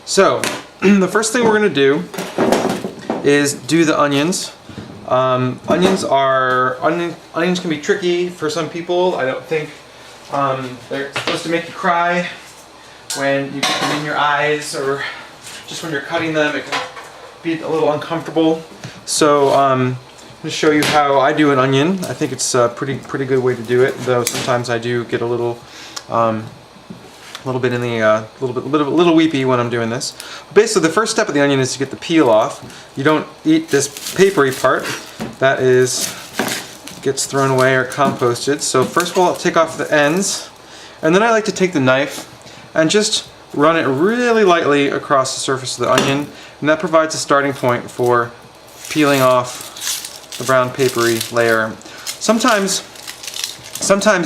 So the first thing we're going to do is do the onions. Onions can be tricky for some people. I don't think they're supposed to make you cry when you get them in your eyes, or just when you're cutting them. It can be a little uncomfortable. So I'm going to show you how I do an onion. I think it's a pretty good way to do it, though sometimes I do get a little bit in the little weepy when I'm doing this. Basically, the first step of the onion is to get the peel off. You don't eat this papery part. That gets thrown away or composted. So first of all, I'll take off the ends, and then I like to take the knife and just run it really lightly across the surface of the onion, and that provides a starting point for peeling off the brown papery layer. Sometimes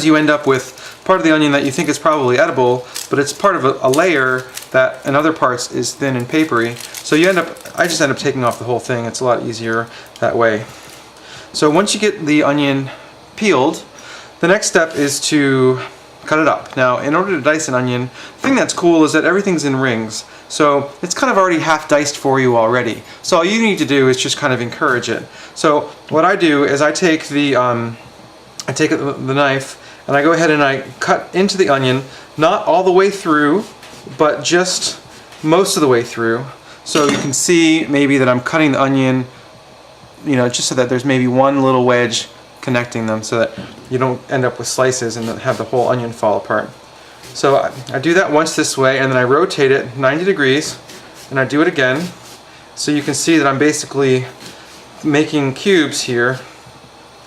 you end up with part of the onion that you think is probably edible, but it's part of a layer that in other parts is thin and papery. So I just end up taking off the whole thing. It's a lot easier that way. So once you get the onion peeled, the next step is to cut it up. Now, in order to dice an onion, the thing that's cool is that everything's in rings. So it's kind of already half diced for you already. So all you need to do is just kind of encourage it. So what I do is I take the knife and I go ahead and I cut into the onion, not all the way through, but just most of the way through. So you can see maybe that I'm cutting the onion, just so that there's maybe one little wedge connecting them, so that you don't end up with slices and have the whole onion fall apart. So I do that once this way, and then I rotate it 90 degrees, and I do it again. So you can see that I'm basically making cubes here,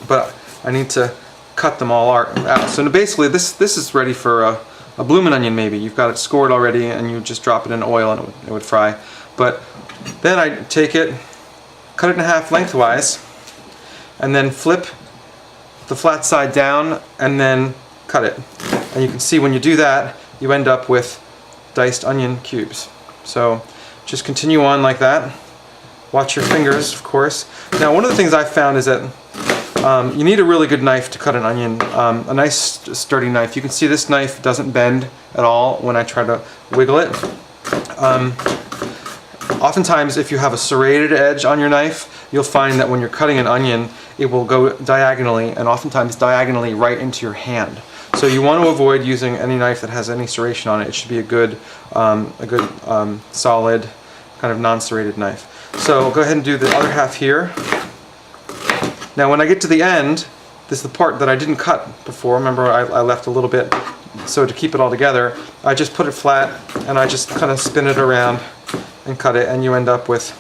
but I need to cut them all out. So basically this is ready for a bloomin' onion maybe. You've got it scored already, and you just drop it in oil and it would fry. But then I take it, cut it in half lengthwise, and then flip the flat side down and then cut it. And you can see when you do that, you end up with diced onion cubes. So just continue on like that. Watch your fingers, of course. Now, one of the things I've found is that you need a really good knife to cut an onion, a nice sturdy knife. You can see this knife doesn't bend at all when I try to wiggle it. Oftentimes, if you have a serrated edge on your knife, you'll find that when you're cutting an onion, it will go diagonally, and oftentimes diagonally right into your hand. So you want to avoid using any knife that has any serration on it. It should be a good solid, kind of non-serrated knife. So I'll go ahead and do the other half here. Now when I get to the end, this is the part that I didn't cut before. Remember, I left a little bit. So to keep it all together, I just put it flat and I just kind of spin it around and cut it, and you end up with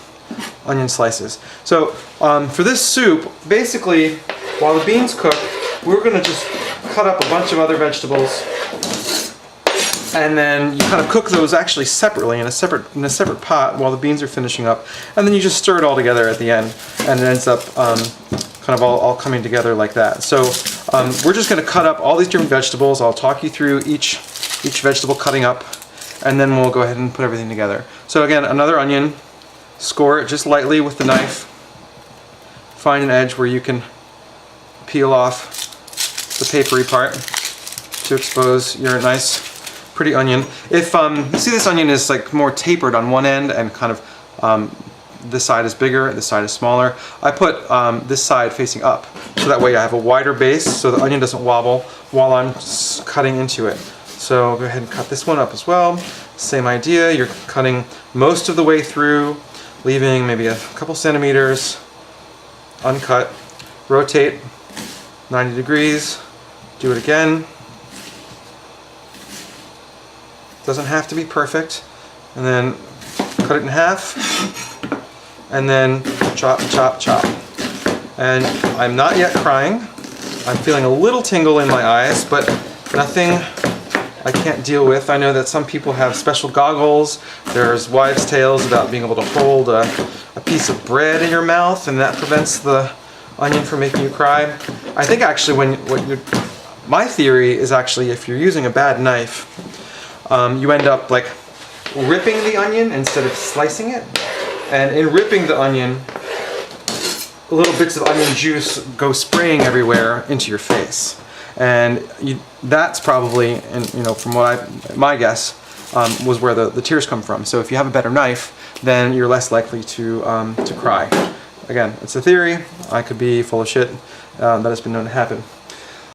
onion slices. So for this soup, basically, while the beans cook, we're going to just cut up a bunch of other vegetables, and then you kind of cook those actually separately in a separate pot while the beans are finishing up, and then you just stir it all together at the end, and it ends up kind of all coming together like that. So we're just going to cut up all these different vegetables. I'll talk you through each vegetable cutting up, and then we'll go ahead and put everything together. So again, another onion, score it just lightly with the knife. Find an edge where you can peel off the papery part to expose your nice, pretty onion. If you see, this onion is like more tapered on one end, and kind of this side is bigger, this side is smaller. I put this side facing up, so that way I have a wider base, so the onion doesn't wobble while I'm cutting into it. So go ahead and cut this one up as well. Same idea, you're cutting most of the way through, leaving maybe a couple centimeters uncut. Rotate 90 degrees, do it again. Doesn't have to be perfect. And then cut it in half, and then chop, chop, chop. And I'm not yet crying. I'm feeling a little tingle in my eyes, but nothing I can't deal with. I know that some people have special goggles. There's wives' tales about being able to hold a piece of bread in your mouth, and that prevents the onion from making you cry. I think actually my theory is actually, if you're using a bad knife, you end up like ripping the onion instead of slicing it. And in ripping the onion, little bits of onion juice go spraying everywhere into your face. And that's probably, and from my guess, was where the tears come from. So if you have a better knife, then you're less likely to cry. Again, it's a theory. I could be full of shit. That has been known to happen.